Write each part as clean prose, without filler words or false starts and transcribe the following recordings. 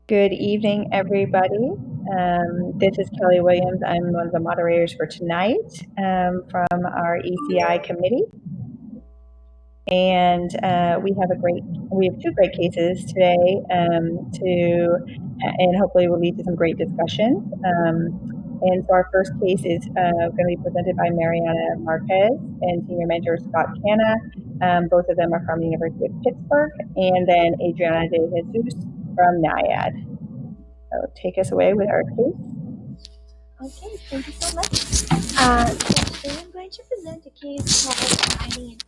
Good evening, everybody. This is Kelly Williams. I'm one of the moderators for tonight from our ECI committee, and we have two great cases today and hopefully will lead to some great discussions. And so our first case is going to be presented by Mariana Marques and Senior Mentor Scott Canna. Both of them are from the University of Pittsburgh, and then Adriana de Jesus from NIAD. So take us away with our case. Okay, thank you so much. Today I'm going to present a case called Hiding in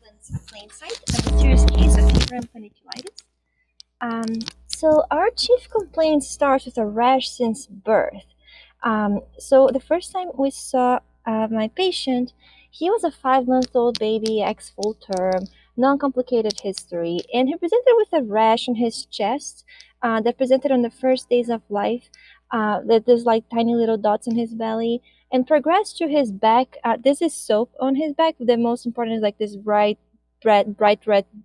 Plain Sight, a mysterious case of fever and panniculitis. So our chief complaint starts with a rash since birth. So the first time we saw my patient, he was a 5-month-old baby, ex-full term, non-complicated history, and he presented with a rash on his chest that presented on the first days of life. That there's like tiny little dots on his belly, and progressed to his back. This is soap on his back. The most important is like this bright red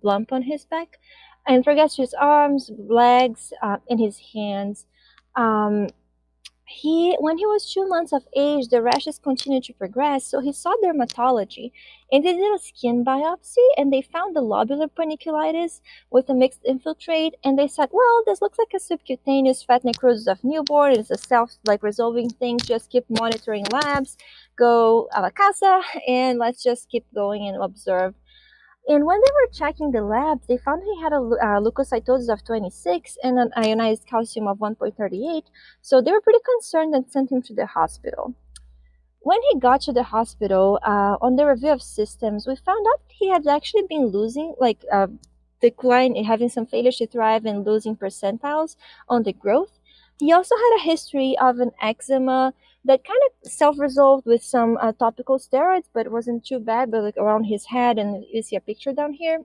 lump on his back, and progressed to his arms, legs, and his hands. When he was 2 months of age, the rashes continued to progress, so he saw dermatology, and they did a skin biopsy, and they found the lobular panniculitis with a mixed infiltrate, and they said, well, this looks like a subcutaneous fat necrosis of newborn. It's a self-resolving thing. Just keep monitoring labs, go a la casa, and let's just keep going and observe. And when they were checking the labs, they found he had a leukocytosis of 26 and an ionized calcium of 1.38. So they were pretty concerned and sent him to the hospital. When he got to the hospital, on the review of systems, we found out he had actually been losing, decline, having some failure to thrive and losing percentiles on the growth. He also had a history of an eczema that kind of self-resolved with some topical steroids, but it wasn't too bad, but like around his head, and you see a picture down here.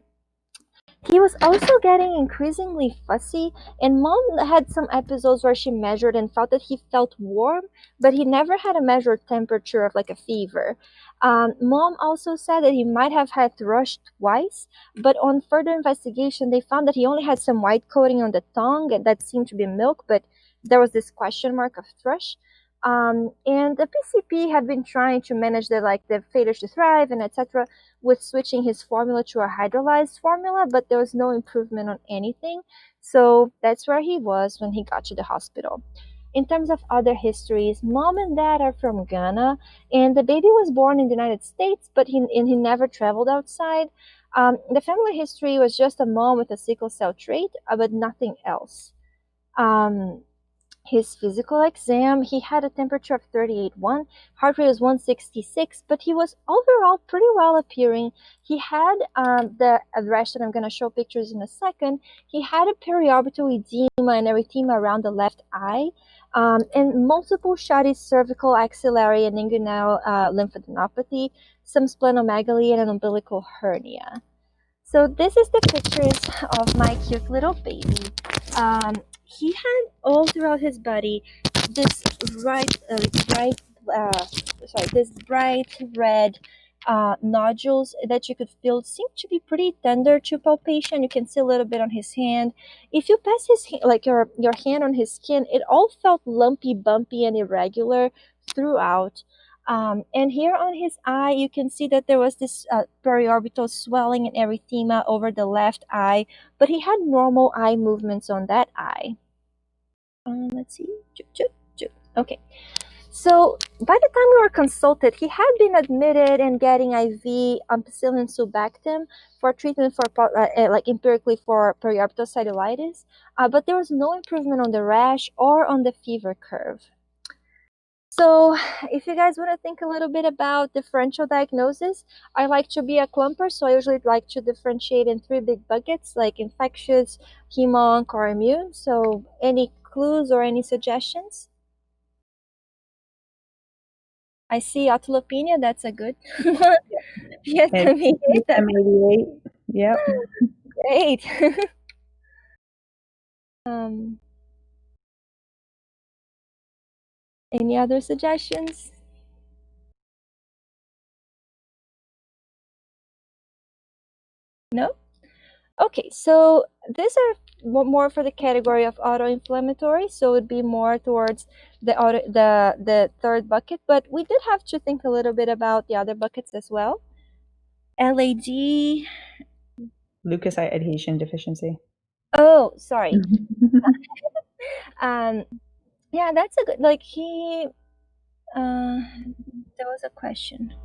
He was also getting increasingly fussy, and mom had some episodes where she measured and felt that he felt warm, but he never had a measured temperature of like a fever. Mom also said that he might have had thrush twice, but on further investigation, they found that he only had some white coating on the tongue, and that seemed to be milk, but there was this question mark of thrush. And the PCP had been trying to manage the failure to thrive and etc. with switching his formula to a hydrolyzed formula, but there was no improvement on anything. So that's where he was when he got to the hospital. In terms of other histories, mom and dad are from Ghana, and the baby was born in the United States, but he never traveled outside. The family history was just a mom with a sickle cell trait, but nothing else. His physical exam, he had a temperature of 38.1, heart rate was 166, but he was overall pretty well appearing. He had the rash that I'm going to show pictures in a second. He had a periorbital edema and erythema around the left eye, and multiple shoddy cervical, axillary, and inguinal lymphadenopathy, some splenomegaly, and an umbilical hernia. So this is the pictures of my cute little baby. He had all throughout his body this bright red nodules that you could feel seemed to be pretty tender to palpation. You can see a little bit on his hand. If you pass your hand on his skin, it all felt lumpy, bumpy, and irregular throughout. And here on his eye, you can see that there was this periorbital swelling and erythema over the left eye, but he had normal eye movements on that eye. Let's see. Okay. So by the time we were consulted, he had been admitted and getting IV ampicillin sulbactam for treatment for empirically for periorbital cellulitis, but there was no improvement on the rash or on the fever curve. So if you guys want to think a little bit about differential diagnosis, I like to be a clumper, so I usually like to differentiate in 3 big buckets, like infectious, hemonc, or immune. So any clues or any suggestions? I see autolopenia, that's a good one. PSM88, yep. Great. Any other suggestions? No? Okay, so these are more for the category of autoinflammatory, so it would be more towards the third bucket, but we did have to think a little bit about the other buckets as well. LAD. Leukocyte adhesion deficiency. Oh, sorry. Yeah, that's a good, like there was a question.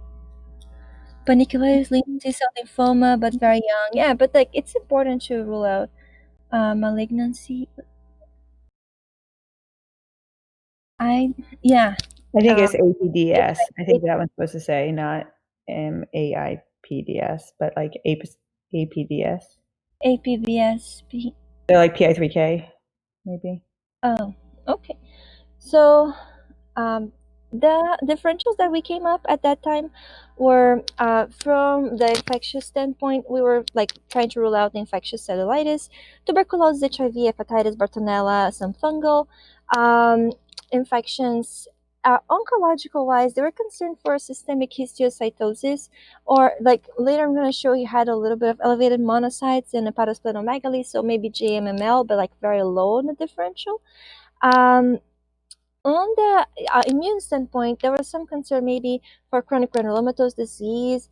Panniculitis leading to cell lymphoma, but very young. Yeah, but like it's important to rule out malignancy. Yeah. I think it's APDS. I think It, that one's supposed to say not AIPDS, but like APDS. APVSP. They're like PI3K, maybe. Oh, okay. So the differentials that we came up at that time were from the infectious standpoint, we were like trying to rule out the infectious cellulitis, tuberculosis, HIV, hepatitis, Bartonella, some fungal infections. Oncological wise, they were concerned for systemic histiocytosis, or like later I'm going to show you had a little bit of elevated monocytes and hepatosplenomegaly, so maybe JMML, but like very low in the differential. On the immune standpoint, there was some concern maybe for chronic granulomatous disease,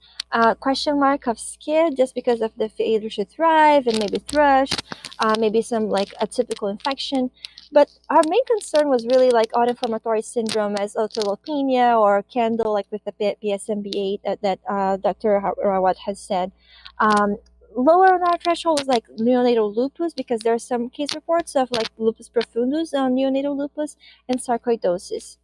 question mark of SCID just because of the failure to thrive and maybe thrush, maybe some like atypical infection. But our main concern was really like autoinflammatory syndrome as autoleukemia or candle, like with the PSMB8 that Dr. Rawat has said. Lower on our threshold was like neonatal lupus because there are some case reports of like lupus profundus on neonatal lupus and sarcoidosis.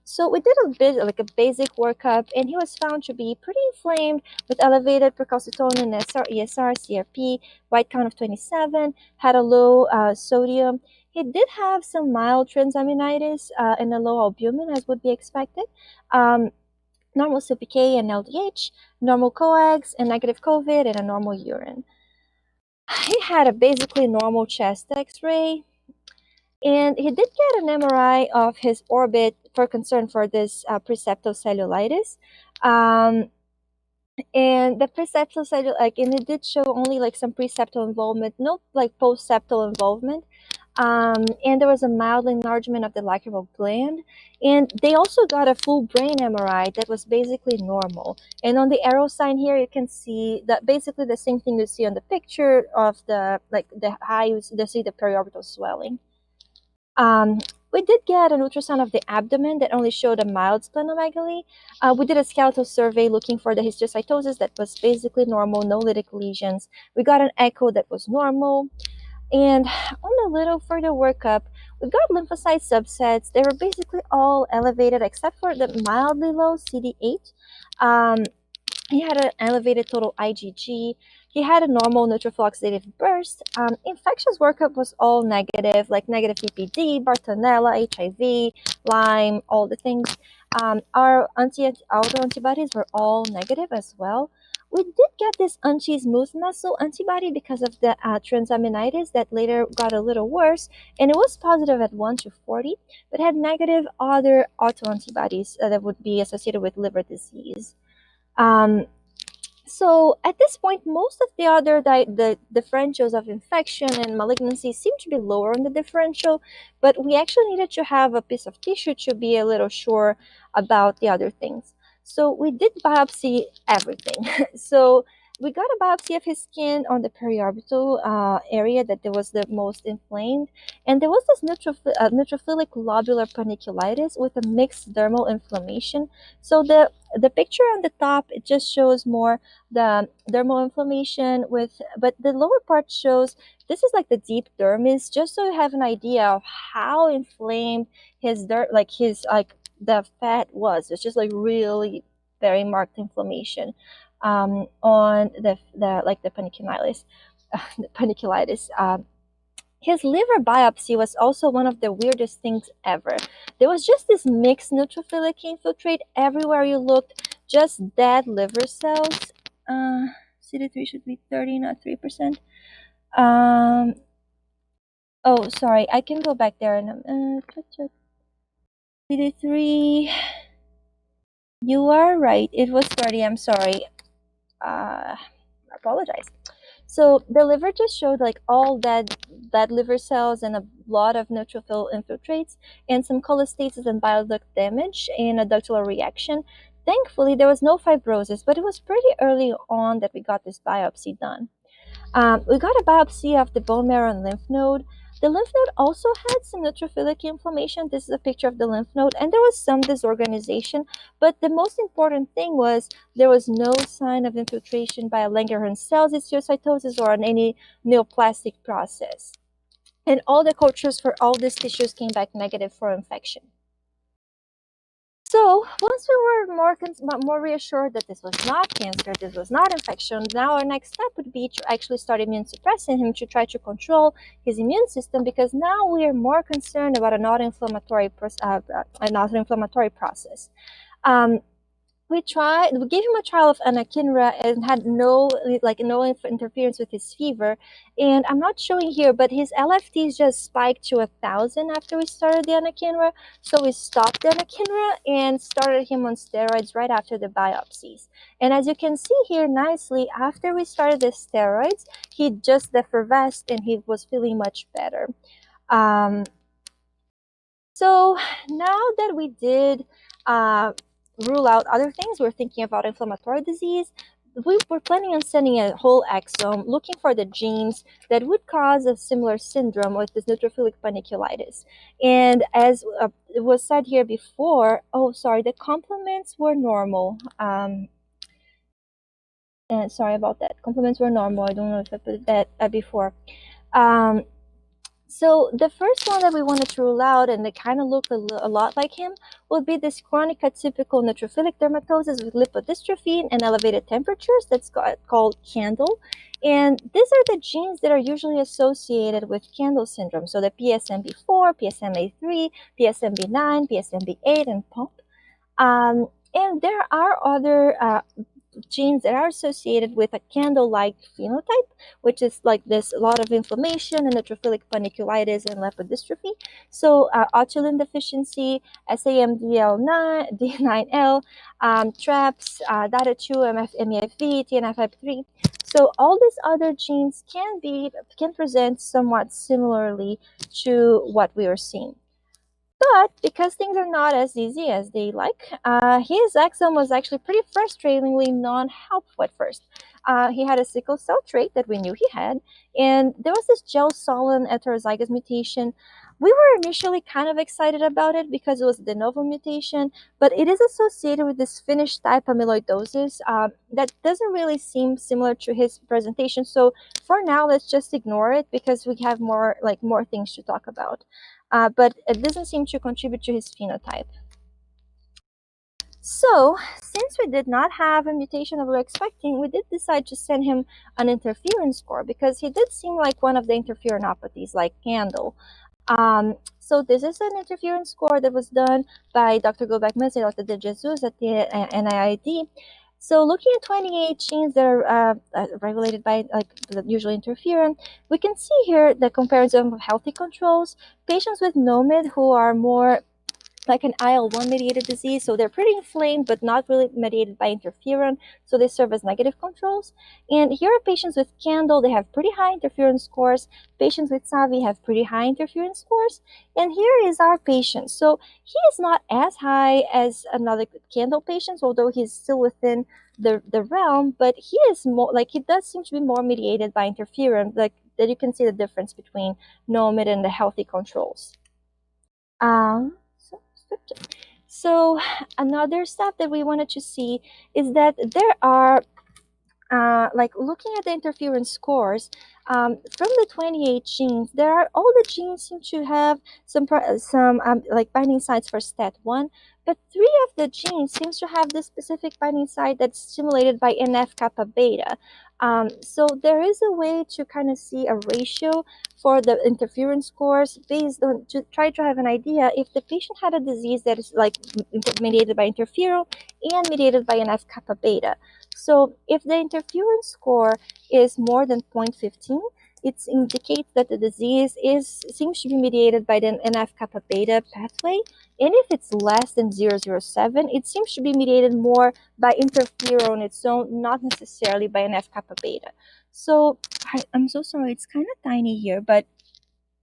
So we did a bit like a basic workup, and he was found to be pretty inflamed with elevated procalcitonin, ESR, CRP, white count of 27, had a low sodium. He did have some mild transaminitis and a low albumin, as would be expected. Normal CPK and LDH, normal coags and negative COVID, and a normal urine. He had a basically normal chest x-ray, and he did get an MRI of his orbit for concern for this preseptal cellulitis. And the preseptal cellulitis, and it did show only like some preseptal involvement, no like post-septal involvement. And there was a mild enlargement of the lacrimal gland. And they also got a full brain MRI that was basically normal. And on the arrow sign here, you can see that basically the same thing you see on the picture of the high, you see the periorbital swelling. We did get an ultrasound of the abdomen that only showed a mild splenomegaly. We did a skeletal survey looking for the histiocytosis that was basically normal, no lytic lesions. We got an echo that was normal. And on a little further workup, we got lymphocyte subsets. They were basically all elevated except for the mildly low CD8. He had an elevated total IgG. He had a normal neutrophil oxidative burst. Infectious workup was all negative, like negative PPD, Bartonella, HIV, Lyme, all the things. Our autoantibodies were all negative as well. We did get this anti-smooth muscle antibody because of the transaminitis that later got a little worse, and it was positive at 1 to 40, but had negative other autoantibodies that would be associated with liver disease. So at this point, most of the other the differentials of infection and malignancy seem to be lower on the differential, but we actually needed to have a piece of tissue to be a little sure about the other things. So we did biopsy everything. So we got a biopsy of his skin on the periorbital area that there was the most inflamed, and there was this neutrophilic lobular panniculitis with a mixed dermal inflammation. So the picture on the top, it just shows more the dermal inflammation but the lower part shows this is like the deep dermis, just so you have an idea of how inflamed his the fat was. It's just like really very marked inflammation on the panniculitis. The panniculitis. His liver biopsy was also one of the weirdest things ever. There was just this mixed neutrophilic infiltrate everywhere you looked, just dead liver cells. CD3 should be 30, not 3%. Oh, sorry, I can go back there and CD3. You are right. It was 30. I'm sorry. I apologize. So the liver just showed like all dead liver cells and a lot of neutrophil infiltrates and some cholestasis and bile duct damage and a ductal reaction. Thankfully, there was no fibrosis, but it was pretty early on that we got this biopsy done. We got a biopsy of the bone marrow and lymph node. The lymph node also had some neutrophilic inflammation. This is a picture of the lymph node, and there was some disorganization. But the most important thing was there was no sign of infiltration by a Langerhans cells, histiocytosis, or on any neoplastic process. And all the cultures for all these tissues came back negative for infection. So once we were more reassured that this was not cancer, this was not infection, now our next step would be to actually start immune suppressing him to try to control his immune system, because now we are more concerned about an autoinflammatory process. We gave him a trial of anakinra and had no interference with his fever. And I'm not showing here, but his LFTs just spiked to 1,000 after we started the anakinra. So we stopped the anakinra and started him on steroids right after the biopsies. And as you can see here nicely, after we started the steroids, he just effervesced and he was feeling much better. So now that we did rule out other things, we're thinking about inflammatory disease. We were planning on sending a whole exome looking for the genes that would cause a similar syndrome with this neutrophilic panniculitis. And as it was said here before, the complements were normal. And sorry about that. Complements were normal. I don't know if I put that before. So the first one that we wanted to rule out, and it kind of looked a lot like him, would be this chronic atypical neutrophilic dermatosis with lipodystrophy and elevated temperatures. That's called CANDLE. And these are the genes that are usually associated with CANDLE syndrome. So the PSMB4, PSMA3, PSMB9, PSMB8, and POMP. And there are other genes that are associated with a candle-like phenotype, which is like this a lot of inflammation and neutrophilic panniculitis and lipodystrophy. So autoimmune deficiency, SAMDL9, D9L, TRAPS, DATA2, MEFV, TNF-3. So all these other genes can present somewhat similarly to what we are seeing. But because things are not as easy as they like, his exome was actually pretty frustratingly non-helpful at first. He had a sickle cell trait that we knew he had, and there was this gel-solin heterozygous mutation. We were initially kind of excited about it because it was a de novo mutation, but it is associated with this Finnish type amyloidosis that doesn't really seem similar to his presentation. So for now, let's just ignore it because we have more things to talk about. But it doesn't seem to contribute to his phenotype. So, since we did not have a mutation that we were expecting, we did decide to send him an interferon score because he did seem like one of the interferonopathies, like CANDLE. So this is an interferon score that was done by Dr. Gobek-Mez and Dr. De Jesus at the NIID. So looking at 28 genes that are regulated by usually interferon, we can see here the comparison of healthy controls, patients with NOMID who are more like an IL-1 mediated disease, so they're pretty inflamed but not really mediated by interferon, so they serve as negative controls. And here are patients with CANDLE, they have pretty high interferon scores. Patients with SAVI have pretty high interferon scores. And here is our patient. So he is not as high as another CANDLE patient, although he's still within the realm, but he is more, he does seem to be more mediated by interferon, that you can see the difference between NOMID and the healthy controls. So another step that we wanted to see is that there are, looking at the interferon scores, from the 28 genes, all the genes seem to have some binding sites for STAT1, but 3 of the genes seems to have this specific binding site that's stimulated by NF-kappa beta. So there is a way to kind of see a ratio for the interferon scores based on, to try to have an idea if the patient had a disease that is mediated by interferon and mediated by NF-kappa beta. So if the interferon score is more than 0.15, it indicates that the disease seems to be mediated by the NF-kappa beta pathway. And if it's less than 0.007, it seems to be mediated more by interferon its own, not necessarily by NF-kappa beta. So I'm so sorry, it's kind of tiny here, but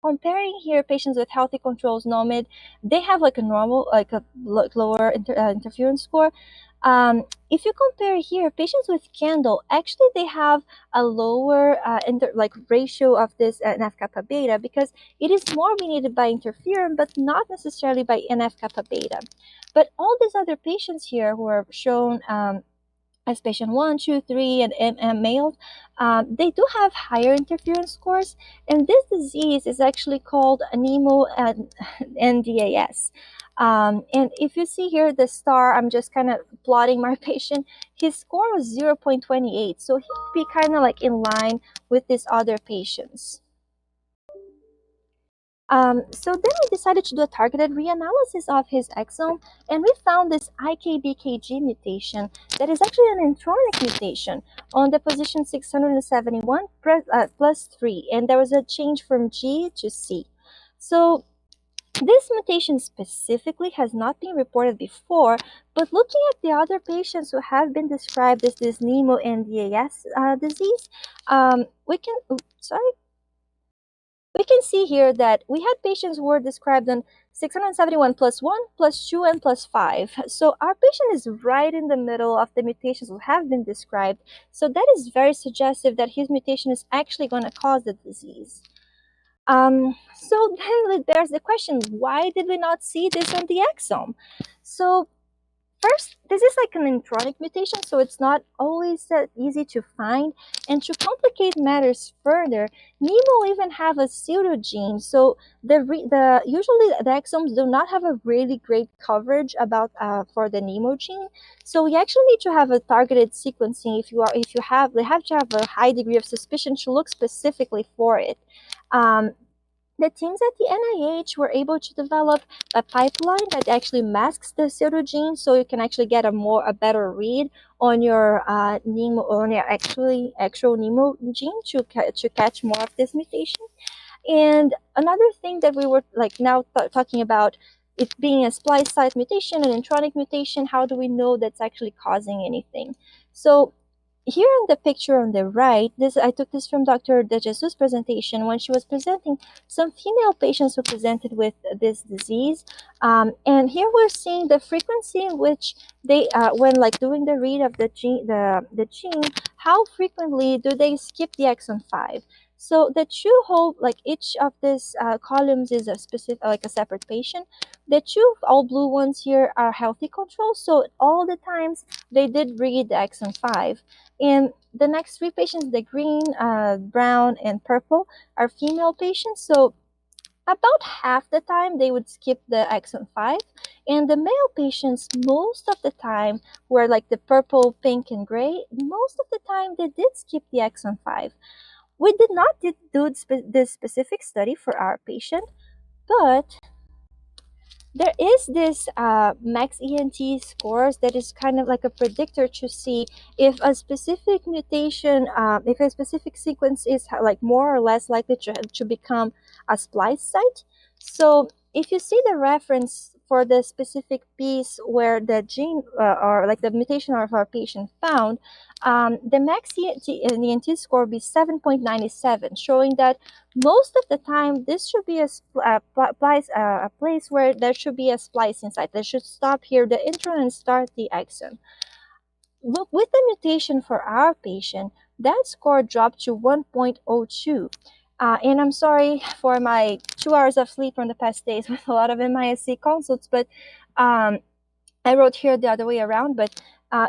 comparing here patients with healthy controls NOMID, they have like a normal, like a lower interference score. If you compare here, patients with candle, actually they have a lower ratio of this NF kappa beta, because it is more mediated by interferon, but not necessarily by NF kappa beta. But all these other patients here who are shown as patient 1, 2, 3, and males, they do have higher interference scores, and this disease is actually called NEMO and NDAS. And if you see here the star, I'm just kind of plotting my patient. His score was 0.28, so he'd be kind of like in line with these other patients. So then we decided to do a targeted reanalysis of his exome, and we found this IKBKG mutation that is actually an intronic mutation on the position 671 plus 3, and there was a change from G to C. So this mutation specifically has not been reported before, but looking at the other patients who have been described as this NEMO NDAS disease, we can, we can see here that we had patients who were described on 671 plus 1, plus 2, and plus 5. So our patient is right in the middle of the mutations who have been described. So that is very suggestive that his mutation is actually going to cause the disease. So then there's the question, why did we not see this on the exome? So first, this is like an intronic mutation, so it's not always that easy to find. And to complicate matters further, NEMO even have a pseudogene. So usually the exomes do not have a really great coverage about for the NEMO gene. So we actually need to have a targeted sequencing. They have to have a high degree of suspicion to look specifically for it. The teams at the NIH were able to develop a pipeline that actually masks the pseudogene, so you can actually get a better read on your NEMO, on your actual NEMO gene to catch more of this mutation. And another thing that we were now talking about, it being a splice site mutation, an intronic mutation, how do we know that's actually causing anything? So here on the picture on the right, I took this from Dr. De Jesus' presentation when she was presenting some female patients who presented with this disease. And here we're seeing the frequency in which they, when doing the read of the gene, how frequently do they skip the exon 5? So the two whole, each of these columns is a specific, a separate patient. The two all blue ones here are healthy controls, so all the times they did read the exon 5. And the next three patients, the green, brown, and purple, are female patients. So about half the time they would skip the exon 5. And the male patients, most of the time, were like the purple, pink, and gray. Most of the time they did skip the exon 5. We did not do this specific study for our patient, but there is this max ENT scores that is kind of like a predictor to see if a specific mutation, if a specific sequence is more or less likely to become a splice site. So if you see the reference for the specific piece where the gene or the mutation of our patient found, the max ENT score would be 7.97, showing that most of the time this should be a place where there should be a splicing site. They should stop here the intron and start the exon. Look, with the mutation for our patient, that score dropped to 1.02. And I'm sorry for my 2 hours of sleep from the past days with a lot of MISC consults, but I wrote here the other way around, but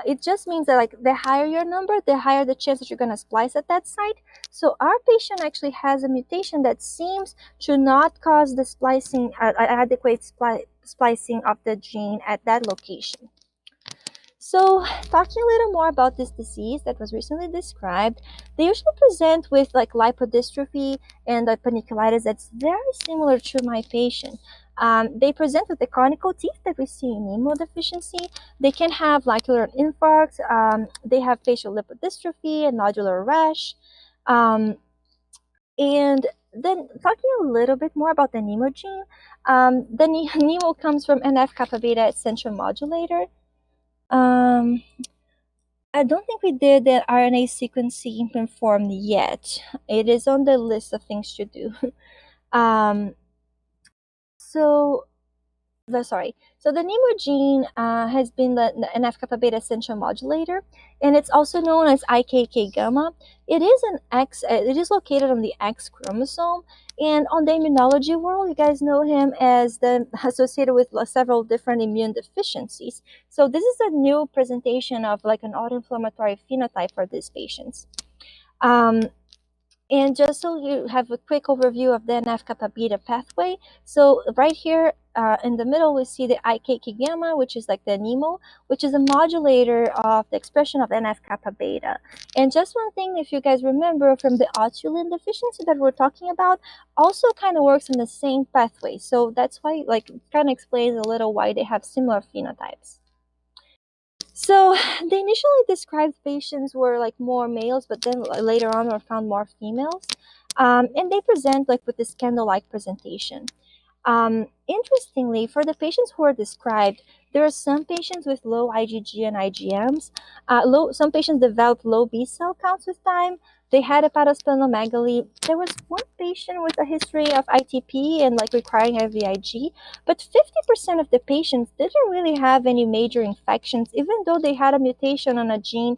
it just means that the higher your number, the higher the chance that you're going to splice at that site. So our patient actually has a mutation that seems to not cause the splicing, adequate splicing of the gene at that location. So talking a little more about this disease that was recently described, they usually present with lipodystrophy and panniculitis that's very similar to my patient. They present with the conical teeth that we see in NEMO deficiency. They can have ocular infarcts. They have facial lipodystrophy and nodular rash. And then talking a little bit more about the NEMO gene, the NEMO comes from NF-kappa beta essential modulator. I don't think we did the RNA sequencing performed yet. It is on the list of things to do. um, so So the NEMO gene has been the NF-kappa beta essential modulator, and it's also known as IKK gamma. It is an X. It is located on the X chromosome, and on the immunology world, you guys know him as the associated with several different immune deficiencies. So this is a new presentation of like an autoinflammatory phenotype for these patients. And just so you have a quick overview of the NF-kappa beta pathway, so right here in the middle, we see the IKK gamma, which is like the NEMO, which is a modulator of the expression of NF-kappa beta. And just one thing, if you guys remember from the autoimmune deficiency that we're talking about, also kind of works in the same pathway. So that's why, like, it kind of explains a little why they have similar phenotypes. So they initially described patients were like more males, but then later on were found more females. And they present like with this candle-like presentation. Interestingly, for the patients who are described, there are some patients with low IgG and IgMs. Some patients developed low B cell counts with time. They had hepatosplenomegaly. There was one patient with a history of ITP and like requiring IVIG, but 50% of the patients didn't really have any major infections, even though they had a mutation on a gene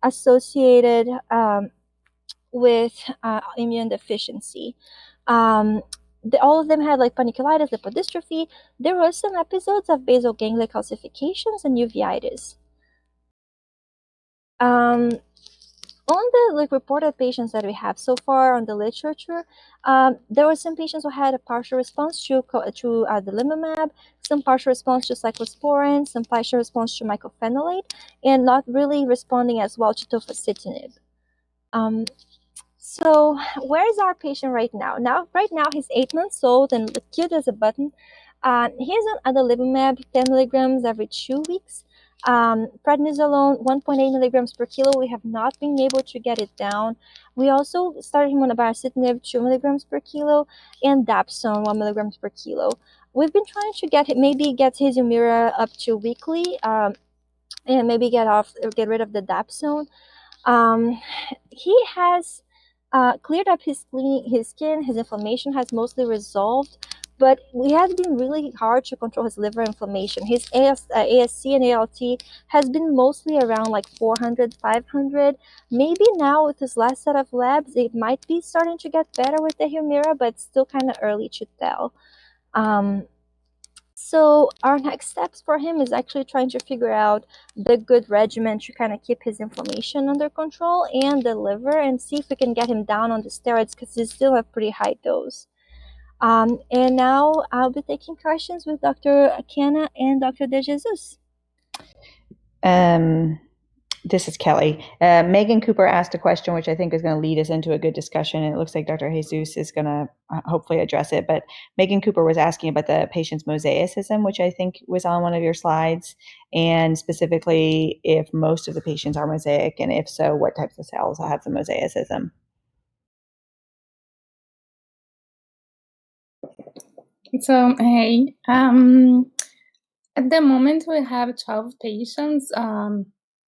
associated with immune deficiency. All of them had like panniculitis, lipodystrophy. There were some episodes of basal ganglia calcifications and uveitis. On the like reported patients that we have so far on the literature, there were some patients who had a partial response to adalimumab, some partial response to cyclosporin, some partial response to mycophenolate, and not really responding as well to tofacitinib. So where is our patient right now? Right now he's 8 months old and cute as a button. He's on adalimumab 10 milligrams every 2 weeks. Prednisolone 1.8 milligrams per kilo. We have not been able to get it down. We also started him on a baricitinib 2 milligrams per kilo and dapsone 1 milligrams per kilo. We've been trying to get his Humira up to weekly, and maybe get rid of the dapsone. He has cleared up his skin. His inflammation has mostly resolved, but it has been really hard to control his liver inflammation. His ASC and ALT has been mostly around like 400, 500. Maybe now with this last set of labs, it might be starting to get better with the Humira, but it's still kind of early to tell. So our next steps for him is actually trying to figure out the good regimen to kind of keep his inflammation under control and the liver, and see if we can get him down on the steroids because he's still a pretty high dose. And now I'll be taking questions with Dr. Canna and Dr. De Jesus. This is Kelly. Megan Cooper asked a question, which I think is going to lead us into a good discussion. And it looks like Dr. Jesus is going to hopefully address it. But Megan Cooper was asking about the patient's mosaicism, which I think was on one of your slides, and specifically if most of the patients are mosaic, and if so, what types of cells have the mosaicism. So, hey, at the moment we have 12 patients,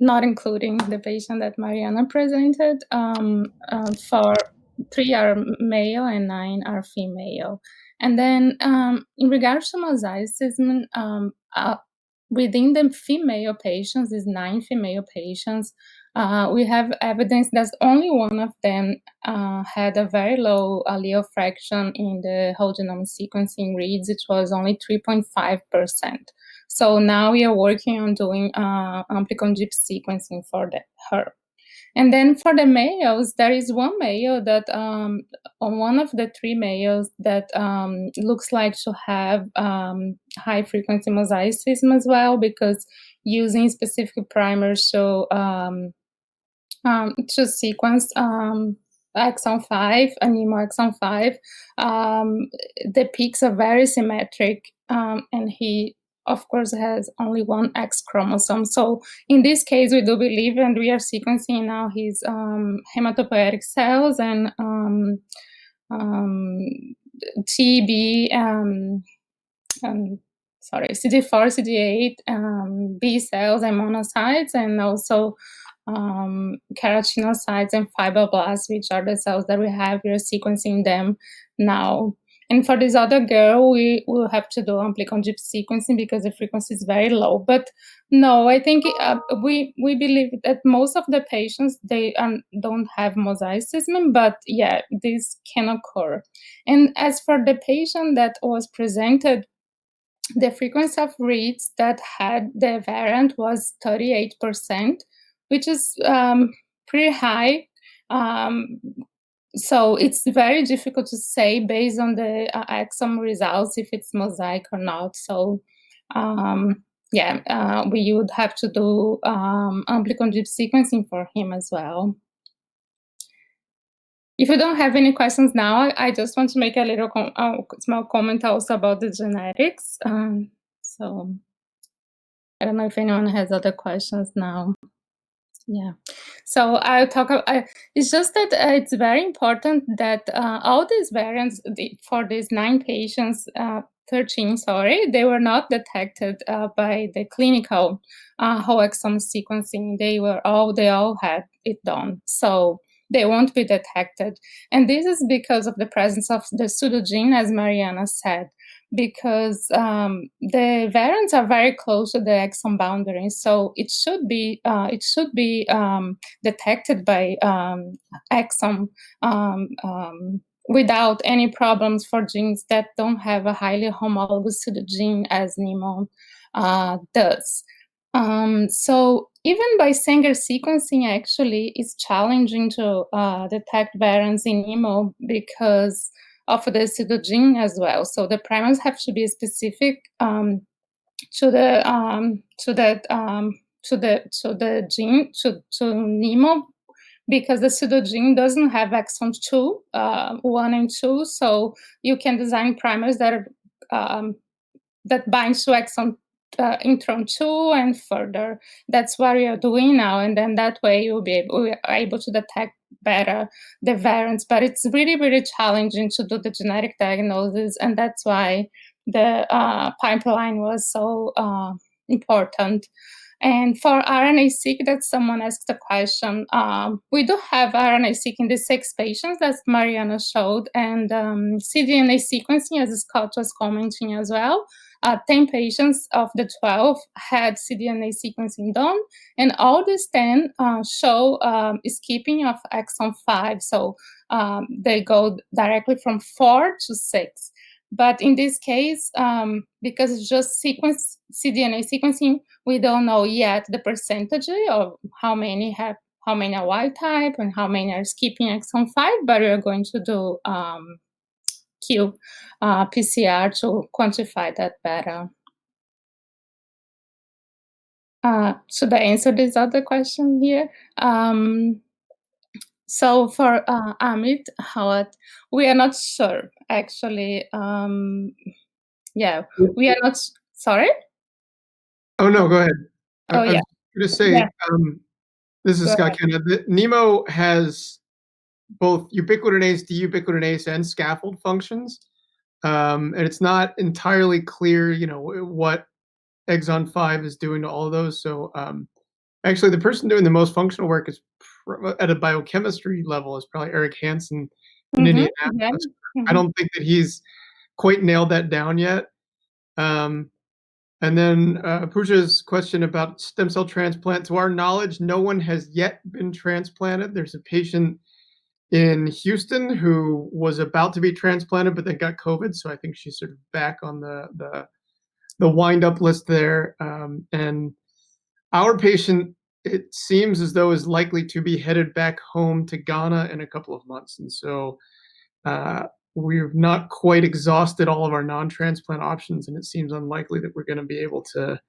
not including the patient that Mariana presented. For 3 are male and 9 are female. And then in regards to mosaicism, within the female patients, these 9 female patients, we have evidence that only one of them had a very low allele fraction in the whole genome sequencing reads. It was only 3.5%. So now we are working on doing amplicon deep sequencing for her. And then for the males, there is one male that on one of the 3 males that looks like to have high frequency mosaicism as well, because using specific primers to sequence exon 5, NEMO exon 5, the peaks are very symmetric, and he of course has only one X chromosome. So in this case, we do believe, and we are sequencing now his hematopoietic cells and TB, CD4, CD8, B cells and monocytes, and also keratinocytes and fibroblasts, which are the cells that we have. We're sequencing them now. And for this other girl, we will have to do amplicon-deep sequencing because the frequency is very low. But no, I think we believe that most of the patients, they don't have mosaicism, but yeah, this can occur. And as for the patient that was presented, the frequency of reads that had the variant was 38%, which is pretty high. So it's very difficult to say based on the exome results if it's mosaic or not. So we would have to do amplicon-deep sequencing for him as well. If you don't have any questions now, I just want to make a little small comment also about the genetics. So I don't know if anyone has other questions now. Yeah, so I'll talk. It's just that it's very important that all these variants for these 9 patients, 13, sorry, they were not detected by the clinical whole exome sequencing. They all had it done, so they won't be detected. And this is because of the presence of the pseudogene, as Mariana said, because the variants are very close to the exome boundary, so it should be detected by exome without any problems for genes that don't have a highly homologous pseudogene as NEMO does. So even by Sanger sequencing, actually, it's challenging to detect variants in NEMO because of the pseudogene as well. So the primers have to be specific to the gene to NEMO, because the pseudogene doesn't have exons 2, 1 and 2. So you can design primers that that binds to exon intron 2 and further. That's what we are doing now, and then that way we are able to detect better the variants. But it's really, really challenging to do the genetic diagnosis, and that's why the pipeline was so important. And for RNA-seq, that someone asked a question. We do have RNA-seq in the 6 patients that Mariana showed, and cDNA sequencing, as Scott was commenting as well. 10 patients of the 12 had cDNA sequencing done, and all these 10 show skipping of exon 5. So they go directly from 4 to 6. But in this case, because it's just cDNA sequencing, we don't know yet the percentage of how many are wild type and how many are skipping exon 5, but we are going to do PCR to quantify that better. Should I answer this other question here? So for Amit, we are not sure, actually. We are not, sorry? Oh, no, go ahead. Oh, yeah. I was going to say, this is Scott Canna. NEMO has both ubiquitinase, deubiquitinase, and scaffold functions. And it's not entirely clear, what exon 5 is doing to all of those. So actually, the person doing the most functional work is at a biochemistry level is probably Eric Hansen in Indianapolis. I don't think that he's quite nailed that down yet. And then Pooja's question about stem cell transplant. To our knowledge, no one has yet been transplanted. There's a patient in Houston who was about to be transplanted, but then got COVID. So I think she's sort of back on the wind-up list there. And our patient, it seems as though, is likely to be headed back home to Ghana in a couple of months. And so we've not quite exhausted all of our non-transplant options, and it seems unlikely that we're going to be able to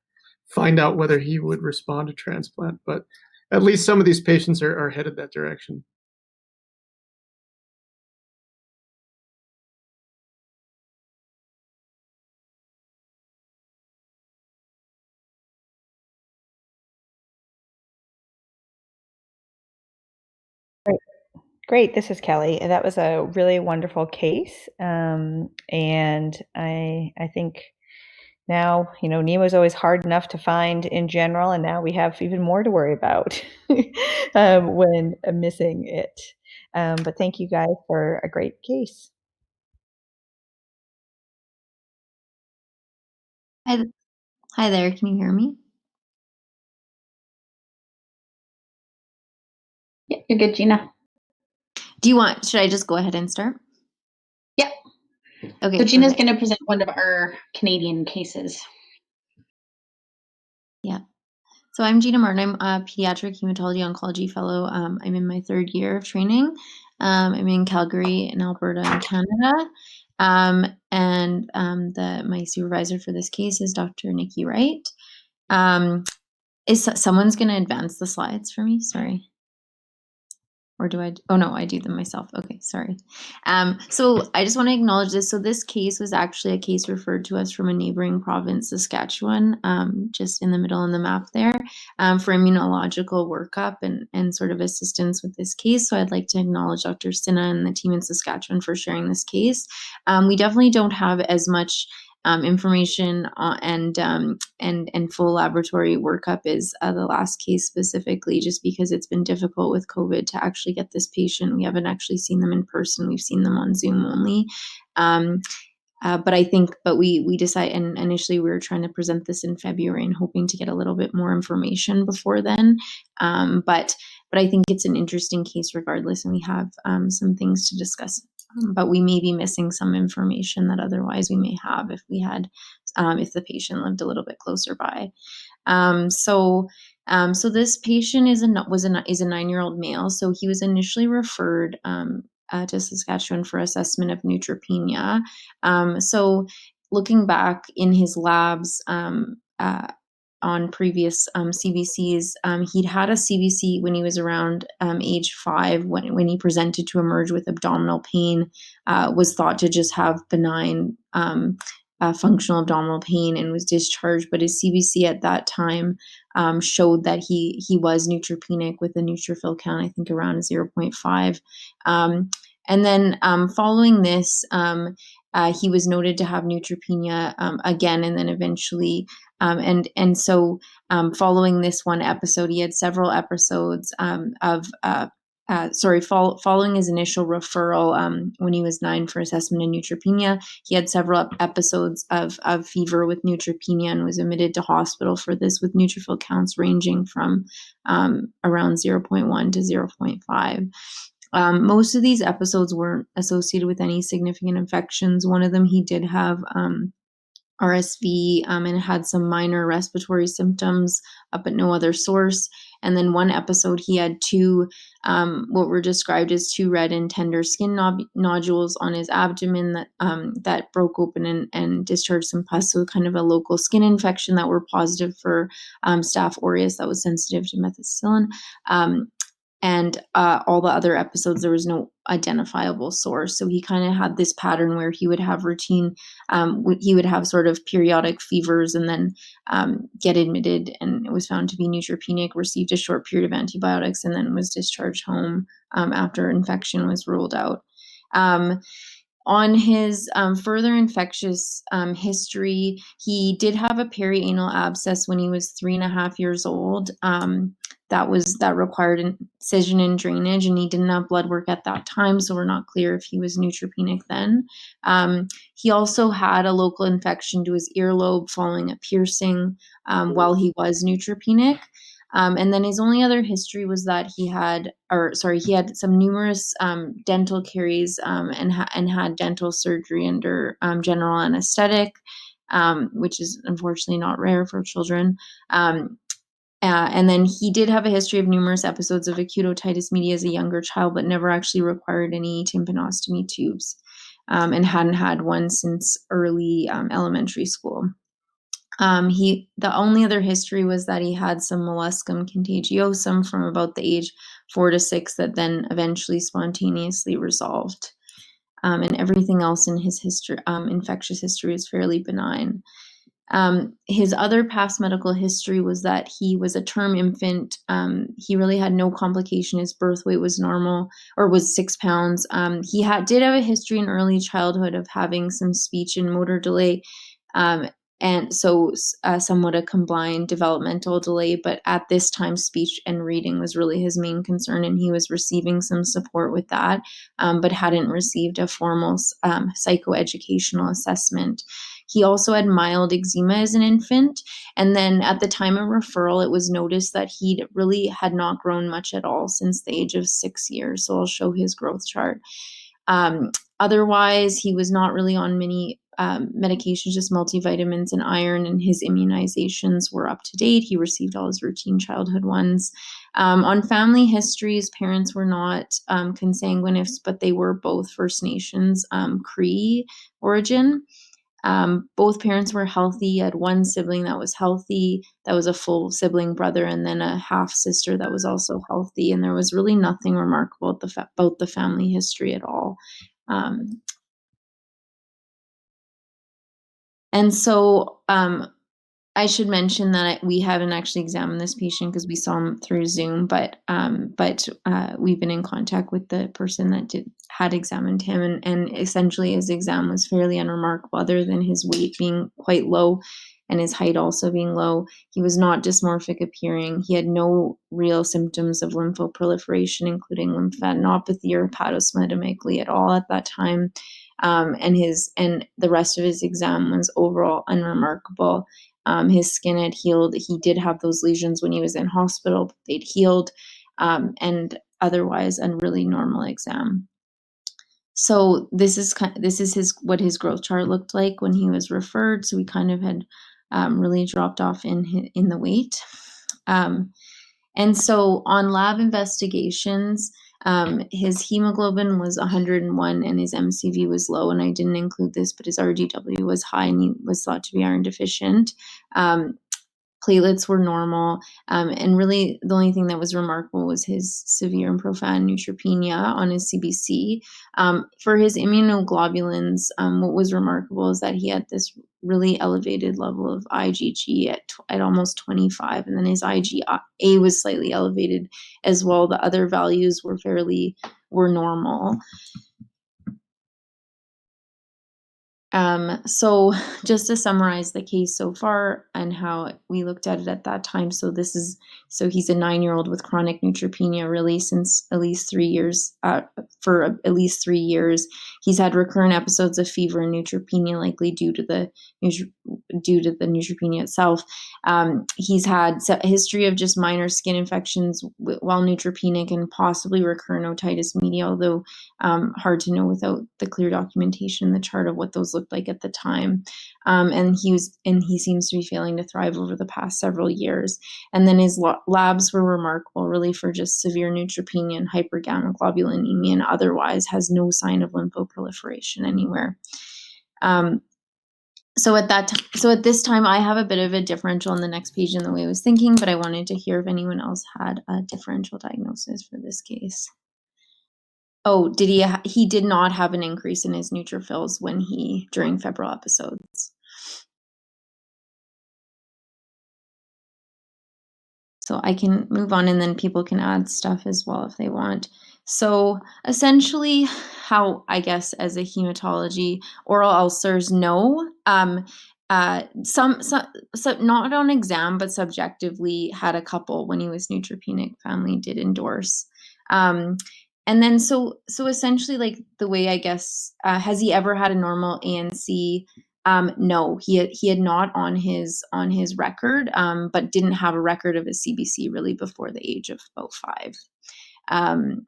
find out whether he would respond to transplant. But at least some of these patients are headed that direction. Great. This is Kelly. That was a really wonderful case, and I think now, NEMO is always hard enough to find in general, and now we have even more to worry about when missing it. But thank you guys for a great case. Hi there, can you hear me? Yeah, you're good, Gina. Should I just go ahead and start? Yeah. Okay. So Gina's going to present one of our Canadian cases. Yeah. So I'm Georgina Martin. I'm a pediatric hematology oncology fellow. I'm in my 3rd year of training. I'm in Calgary in Alberta in Canada. My supervisor for this case is Dr. Nicola Wright. Someone's going to advance the slides for me? Sorry. Or do I? Oh no, I do them myself. Okay, sorry. So I just want to acknowledge this. So this case was actually a case referred to us from a neighboring province, Saskatchewan, just in the middle on the map there, for immunological workup and sort of assistance with this case. So I'd like to acknowledge Dr. Sinna and the team in Saskatchewan for sharing this case. We definitely don't have as much information and full laboratory workup is the last case specifically, just because it's been difficult with COVID to actually get this patient. We haven't actually seen them in person. We've seen them on Zoom only. But we decided, and initially we were trying to present this in February and hoping to get a little bit more information before then. But I think it's an interesting case regardless, and we have some things to discuss. But we may be missing some information that otherwise we may have if the patient lived a little bit closer by. So this patient is a 9-year-old male. So he was initially referred to Saskatchewan for assessment of neutropenia. So looking back in his labs on previous CBCs, he'd had a CBC when he was around age 5 when he presented to emerge with abdominal pain, was thought to just have benign functional abdominal pain and was discharged. But his CBC at that time showed that he was neutropenic with a neutrophil count, I think around 0.5. And then following this, he was noted to have neutropenia again, and then eventually, so following this one episode, he had several episodes following his initial referral when he was 9 for assessment of neutropenia, he had several episodes of fever with neutropenia and was admitted to hospital for this with neutrophil counts ranging from around 0.1 to 0.5. Most of these episodes weren't associated with any significant infections. One of them, he did have RSV and had some minor respiratory symptoms, but no other source. And then one episode, he had 2, what were described as 2 red and tender skin nodules on his abdomen that broke open and discharged some pus. So kind of a local skin infection that were positive for Staph aureus that was sensitive to methicillin. And all the other episodes, there was no identifiable source. So he kind of had this pattern where he would have routine, he would have sort of periodic fevers and then get admitted, and it was found to be neutropenic, received a short period of antibiotics, and then was discharged home after infection was ruled out. On his further infectious history, he did have a perianal abscess when he was 3.5 years old. That required incision and drainage, and he didn't have blood work at that time, so we're not clear if he was neutropenic then. He also had a local infection to his earlobe following a piercing while he was neutropenic. And then his only other history was that he had some numerous dental caries and had dental surgery under general anesthetic, which is unfortunately not rare for children. And then he did have a history of numerous episodes of acute otitis media as a younger child, but never actually required any tympanostomy tubes, and hadn't had one since early elementary school. The only other history was that he had some molluscum contagiosum from about the age 4 to 6 that then eventually spontaneously resolved. And everything else in his history, infectious history, is fairly benign. His other past medical history was that he was a term infant. He really had no complication. His birth weight was normal, or was 6 pounds. He did have a history in early childhood of having some speech and motor delay. and so somewhat a combined developmental delay, but at this time speech and reading was really his main concern, and he was receiving some support with that, but hadn't received a formal psychoeducational assessment. He also had mild eczema as an infant, and then at the time of referral, it was noticed that he really had not grown much at all since the age of 6 years. So I'll show his growth chart. Otherwise, he was not really on many medications, just multivitamins and iron, and his immunizations were up to date. He received all his routine childhood ones. On family history, his parents were not consanguineous, but they were both First Nations Cree origin. Both parents were healthy. He had one sibling that was healthy, that was a full sibling brother, and then a half sister that was also healthy. And there was really nothing remarkable about the family history at all. And so I should mention that we haven't actually examined this patient because we saw him through Zoom, but we've been in contact with the person that had examined him, and essentially his exam was fairly unremarkable, other than his weight being quite low and his height also being low. He was not dysmorphic appearing. He had no real symptoms of lymphoproliferation, including lymphadenopathy or hepatosplenomegaly at all at that time. And the rest of his exam was overall unremarkable. His skin had healed. He did have those lesions when he was in hospital, but they'd healed, and otherwise a really normal exam. So this is what his growth chart looked like when he was referred. So we kind of had really dropped off in the weight. And so on lab investigations, his hemoglobin was 101 and his MCV was low, and I didn't include this, but his RGW was high and he was thought to be iron deficient. Platelets were normal, and really the only thing that was remarkable was his severe and profound neutropenia on his CBC. For his immunoglobulins, what was remarkable is that he had this really elevated level of IgG at almost 25, and then his IgA was slightly elevated as well. The other values were normal. So just to summarize the case so far and how we looked at it at that time. So he's a 9-year-old with chronic neutropenia really since at least 3 years, for at least 3 years. He's had recurrent episodes of fever and neutropenia, likely due to the neutropenia itself. He's had a history of just minor skin infections while neutropenic and possibly recurrent otitis media, although hard to know without the clear documentation in the chart of what those looked like at the time. And he seems to be failing to thrive over the past several years. And then his labs were remarkable, really, for just severe neutropenia and hypergammaglobulinemia, and otherwise has no sign of lymphoproliferation anywhere. So at this time, I have a bit of a differential on the next page in the way I was thinking, but I wanted to hear if anyone else had a differential diagnosis for this case. Oh, he did not have an increase in his neutrophils during febrile episodes. So I can move on, and then people can add stuff as well if they want. So essentially, how, I guess, as a hematology, oral ulcers, no. Some not on exam, but subjectively had a couple when he was neutropenic. Family did endorse. And then so essentially, like, the way, I guess, has he ever had a normal ANC? No, he had not on his record, but didn't have a record of his CBC really before the age of about 5.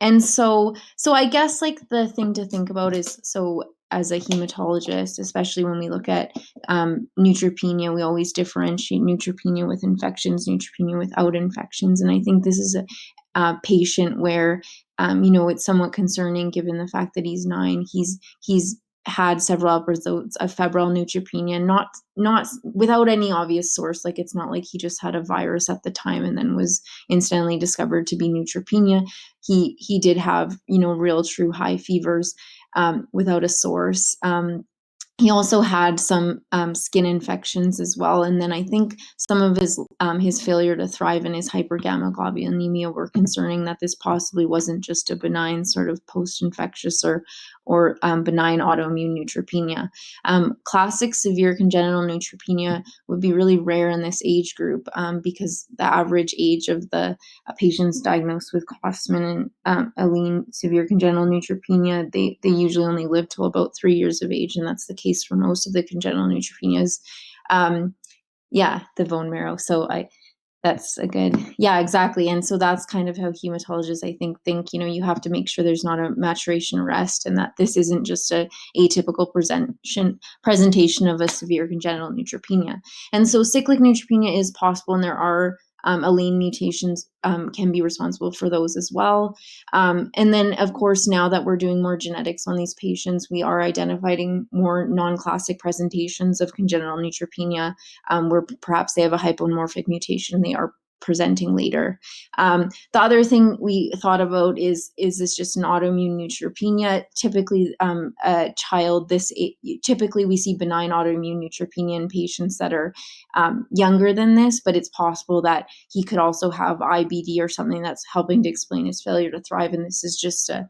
And so I guess, like, the thing to think about is, so as a hematologist, especially when we look at neutropenia, we always differentiate neutropenia with infections, neutropenia without infections. And I think this is a patient where, it's somewhat concerning given the fact that he's 9. He's had several episodes of febrile neutropenia, not without any obvious source. Like, it's not like he just had a virus at the time and then was instantly discovered to be neutropenia. He did have, real true high fevers without a source. He also had some skin infections as well, and then I think some of his failure to thrive and his hypergammaglobulinemia were concerning, that this possibly wasn't just a benign sort of post-infectious or benign autoimmune neutropenia. Classic severe congenital neutropenia would be really rare in this age group because the average age of the patients diagnosed with Klossman and Allene severe congenital neutropenia, they usually only live till about 3 years of age, and that's the case for most of the congenital neutropenias. The bone marrow. So that's a good, exactly. And so that's kind of how hematologists, I think, you have to make sure there's not a maturation arrest, and that this isn't just a atypical presentation of a severe congenital neutropenia. And so cyclic neutropenia is possible, and there are allele mutations can be responsible for those as well. And then, of course, now that we're doing more genetics on these patients, we are identifying more non-classic presentations of congenital neutropenia where perhaps they have a hypomorphic mutation. They are presenting later. The other thing we thought about is this just an autoimmune neutropenia? Typically, typically we see benign autoimmune neutropenia in patients that are younger than this, but it's possible that he could also have IBD or something that's helping to explain his failure to thrive, and this is just a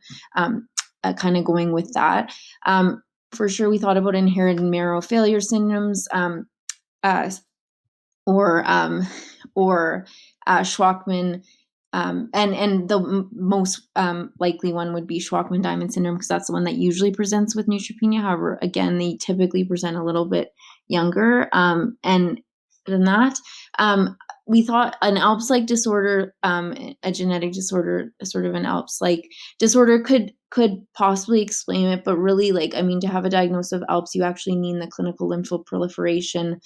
kind of going with that. For sure, we thought about inherited marrow failure syndromes, or Schwachman, and the most likely one would be Schwachman-Diamond syndrome, because that's the one that usually presents with neutropenia. However, again, they typically present a little bit younger, and than that. We thought an ALPS-like disorder, a genetic disorder, sort of an ALPS-like disorder could possibly explain it, but really, to have a diagnosis of ALPS, you actually need the clinical lymphoproliferation,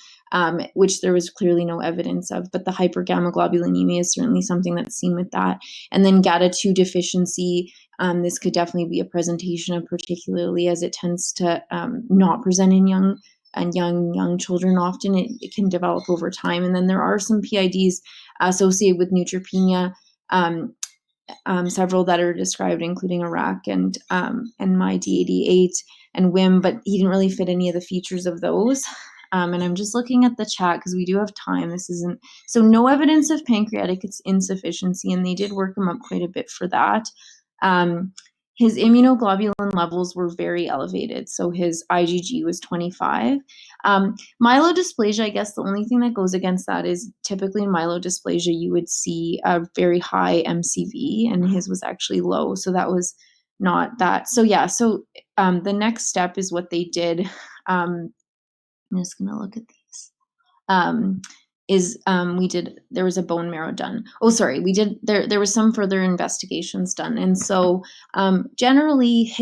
which there was clearly no evidence of, but the hypergammaglobulinemia is certainly something that's seen with that. And then GATA2 deficiency, this could definitely be a presentation of, particularly as it tends to not present in young children. Often it can develop over time. And then there are some PIDs associated with neutropenia, several that are described, including Iraq and MyD88 and WIM, but he didn't really fit any of the features of those. And I'm just looking at the chat because we do have time. So no evidence of pancreatic insufficiency, and they did work him up quite a bit for that. His immunoglobulin levels were very elevated, so his IgG was 25. Myelodysplasia, I guess the only thing that goes against that is typically in myelodysplasia you would see a very high MCV, and his was actually low, so that was not that. So the next step is what they did. I'm just going to look at these. There was a bone marrow done. There was some further investigations done. And so generally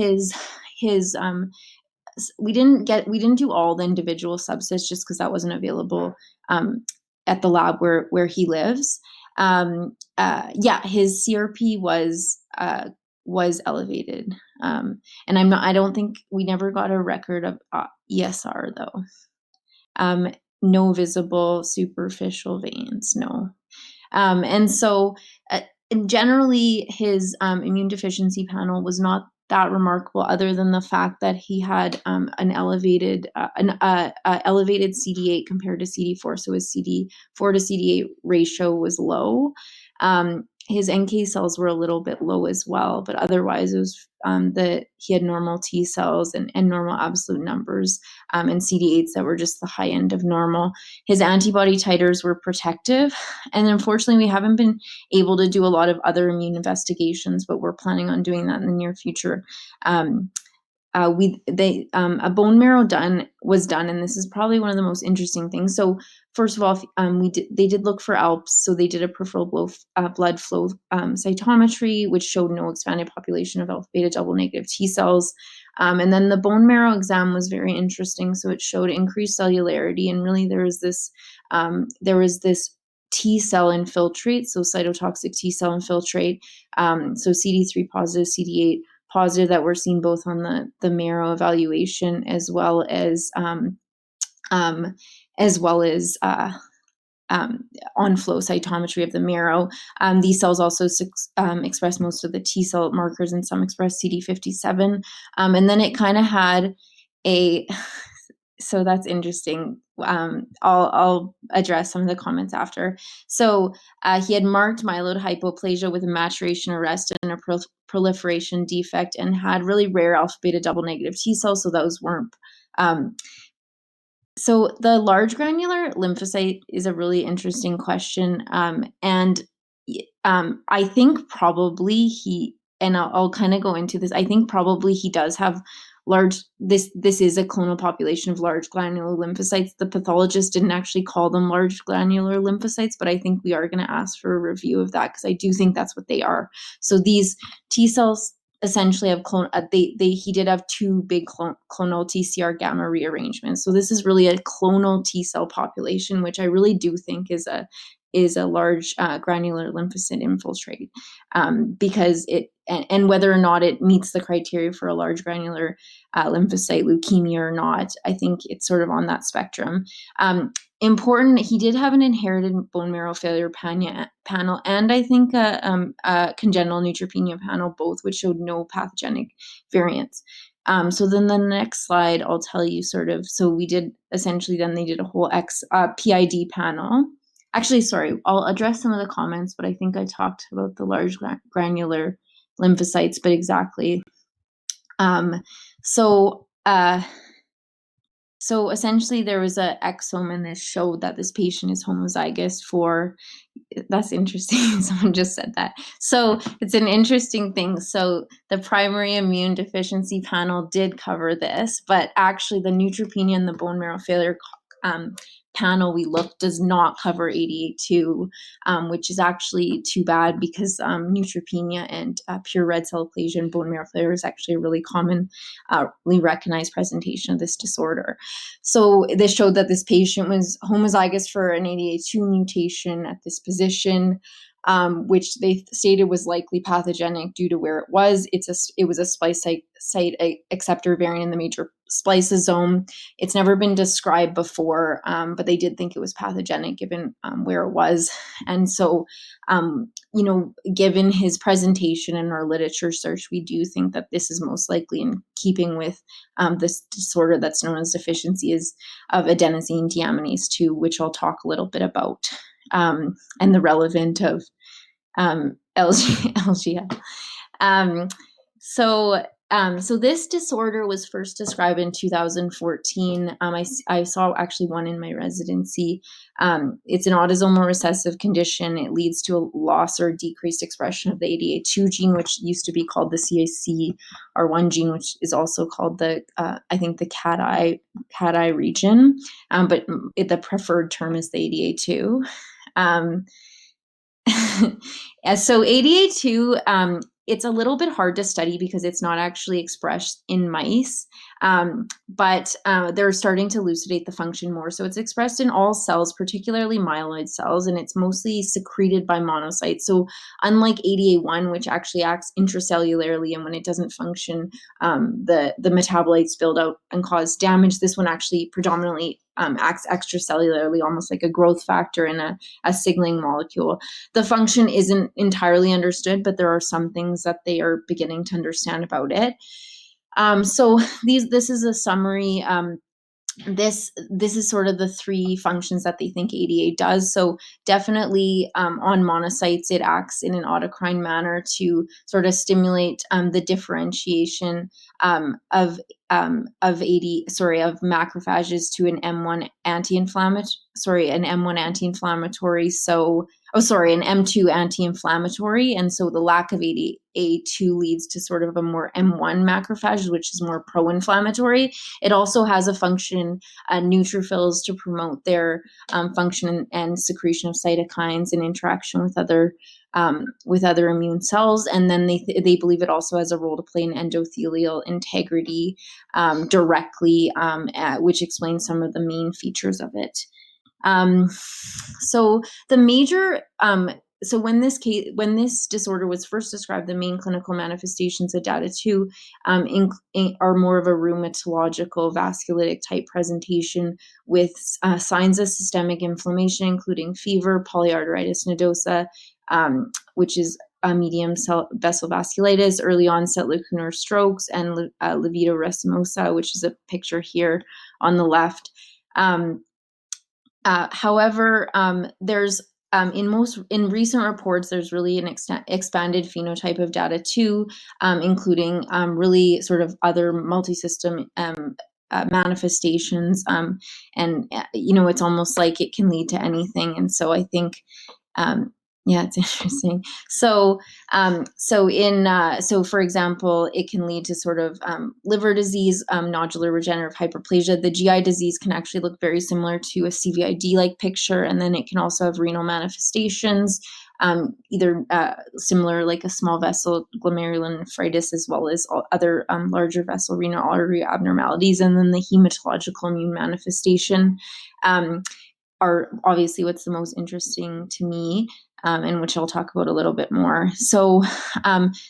we didn't do all the individual subsets just because that wasn't available at the lab where he lives. His CRP was elevated. And I don't think we never got a record of ESR though. No visible superficial veins, no. And so generally his immune deficiency panel was not that remarkable, other than the fact that he had an elevated CD8 compared to CD4. So his CD4 to CD8 ratio was low. His NK cells were a little bit low as well, but otherwise it was he had normal T cells and normal absolute numbers, and CD8s that were just the high end of normal. His antibody titers were protective, and unfortunately we haven't been able to do a lot of other immune investigations, but we're planning on doing that in the near future. A bone marrow was done, and this is probably one of the most interesting things. So first of all, they did look for ALPS, so they did a peripheral blood flow cytometry, which showed no expanded population of alpha beta double negative T cells. And then the bone marrow exam was very interesting. So it showed increased cellularity, and really there was this T cell infiltrate, so cytotoxic T cell infiltrate, so CD3 positive, CD8 positive, that we're seeing both on the marrow evaluation as well as on flow cytometry of the marrow. These cells also express most of the T cell markers, and some express CD57. And then it kind of had so that's interesting. I'll address some of the comments after. So he had marked myeloid hypoplasia with a maturation arrest and a proliferation defect, and had really rare alpha beta double negative T cells, so those weren't. So the large granular lymphocyte is a really interesting question, and I think probably I'll kind of go into this. I think probably he does have this is a clonal population of large granular lymphocytes. The pathologist didn't actually call them large granular lymphocytes, but I think we are going to ask for a review of that, because I do think that's what they are. So these T cells essentially have he did have two big clonal TCR gamma rearrangements. So this is really a clonal T cell population, which I really do think is a large granular lymphocyte infiltrate, because and whether or not it meets the criteria for a large granular lymphocyte leukemia or not, I think it's sort of on that spectrum. Important, he did have an inherited bone marrow failure panel, and I think a congenital neutropenia panel, both which showed no pathogenic variants. So then the next slide, I'll tell you so we did essentially, then they did a whole PID panel. Actually, sorry, I'll address some of the comments, but I think I talked about the large granular lymphocytes, but exactly. So essentially there was an exome, and this showed that this patient is homozygous for, that's interesting, someone just said that. So it's an interesting thing. So the primary immune deficiency panel did cover this, but actually the neutropenia and the bone marrow failure panel we looked does not cover ADA2, which is actually too bad, because neutropenia and pure red cell aplasia and bone marrow failure is actually a really commonly recognized presentation of this disorder. So this showed that this patient was homozygous for an ADA2 mutation at this position, which they stated was likely pathogenic due to where it was. It was a splice site acceptor variant in the major spliceosome. It's never been described before, but they did think it was pathogenic given where it was. And so, given his presentation in our literature search, we do think that this is most likely in keeping with this disorder that's known as deficiency of adenosine deaminase 2, which I'll talk a little bit about, and the relevant of LGL. So this disorder was first described in 2014. I saw actually one in my residency. It's an autosomal recessive condition. It leads to a loss or decreased expression of the ADA2 gene, which used to be called the CIC-R1 gene, which is also called the cat-eye region, but the preferred term is the ADA2. So ADA2, it's a little bit hard to study because it's not actually expressed in mice, but they're starting to elucidate the function more. So it's expressed in all cells, particularly myeloid cells, and it's mostly secreted by monocytes. So unlike ADA1, which actually acts intracellularly, and when it doesn't function, the metabolites build out and cause damage, this one actually predominantly acts extracellularly, almost like a growth factor in a signaling molecule. The function isn't entirely understood, but there are some things that they are beginning to understand about it. So this is a summary. This is sort of the three functions that they think ADA does. So definitely on monocytes, it acts in an autocrine manner to sort of stimulate the differentiation of macrophages to an M1 anti-inflammatory. An M2 anti-inflammatory. And so the lack of ADA2 leads to sort of a more M1 macrophage, which is more pro-inflammatory. It also has a function, neutrophils, to promote their function and secretion of cytokines and interaction with other immune cells. And then they believe it also has a role to play in endothelial integrity directly, which explains some of the main features of it. So the major, so when this disorder was first described, the main clinical manifestations of DATA2 are more of a rheumatological vasculitic type presentation with signs of systemic inflammation, including fever, polyarteritis nodosa, which is medium vessel vasculitis, early onset lacunar strokes, and livido racemosa, which is a picture here on the left. However, there's in recent reports, there's really an expanded phenotype of data too, including really sort of other multi-system manifestations, and it's almost like it can lead to anything. And so I think, it's interesting. So for example, it can lead to sort of liver disease, nodular regenerative hyperplasia. The GI disease can actually look very similar to a CVID-like picture, and then it can also have renal manifestations, either similar like a small vessel glomerulonephritis, as well as other larger vessel renal artery abnormalities, and then the hematological immune manifestation are obviously what's the most interesting to me, and which I'll talk about a little bit more. So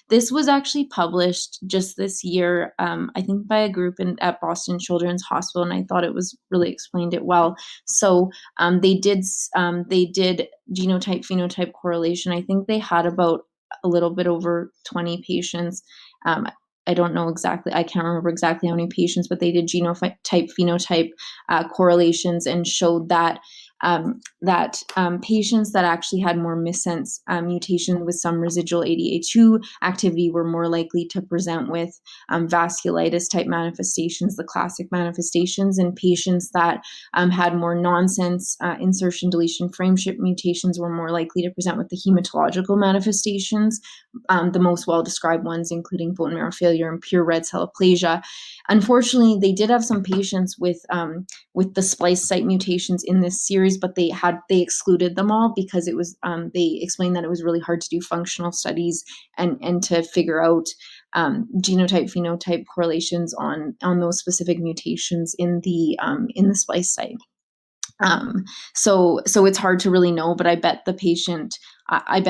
this was actually published just this year, I think by a group at Boston Children's Hospital, and I thought it was really explained it well. So they did genotype phenotype correlation. I think they had about a little bit over 20 patients. I don't know exactly, I can't remember exactly how many patients, but they did genotype phenotype correlations and showed that patients that actually had more missense mutation with some residual ADA2 activity were more likely to present with vasculitis type manifestations, the classic manifestations, and patients that had more nonsense insertion deletion frameshift mutations were more likely to present with the hematological manifestations, the most well-described ones including bone marrow failure and pure red cell aplasia. Unfortunately, they did have some patients with the splice site mutations in this series, but they excluded them all because it was they explained that it was really hard to do functional studies and to figure out genotype phenotype correlations on those specific mutations in the splice site. So it's hard to really know, but I bet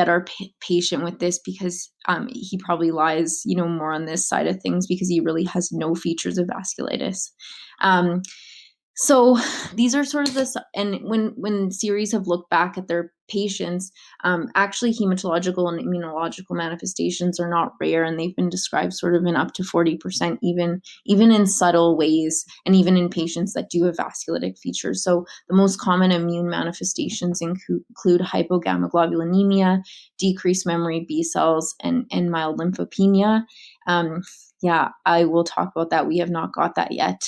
our patient with this, because he probably lies, more on this side of things because he really has no features of vasculitis. So these are sort of and when series have looked back at their patients, actually hematological and immunological manifestations are not rare, and they've been described sort of in up to 40%, even in subtle ways, and even in patients that do have vasculitic features. So the most common immune manifestations include hypogammaglobulinemia, decreased memory B cells, and mild lymphopenia. I will talk about that. We have not got that yet.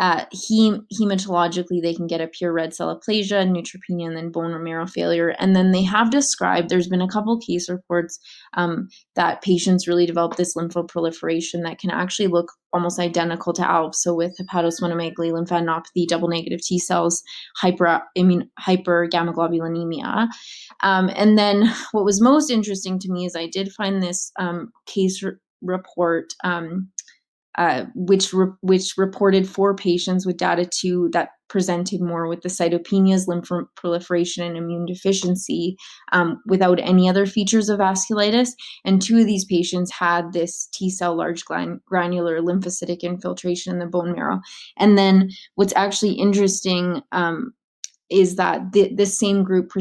Hematologically, they can get a pure red cell aplasia, neutropenia, and then bone marrow failure. And then they have described, there's been a couple case reports that patients really develop this lymphoproliferation that can actually look almost identical to ALP. So with hepatosplenomegaly, lymphadenopathy, double negative T cells, hypergammaglobulinemia. And then what was most interesting to me is I did find this case report, which reported 4 patients with data that presented more with the cytopenias, lymphoproliferation, and immune deficiency without any other features of vasculitis. And 2 of these patients had this T cell large granular lymphocytic infiltration in the bone marrow. And then what's actually interesting is that this same group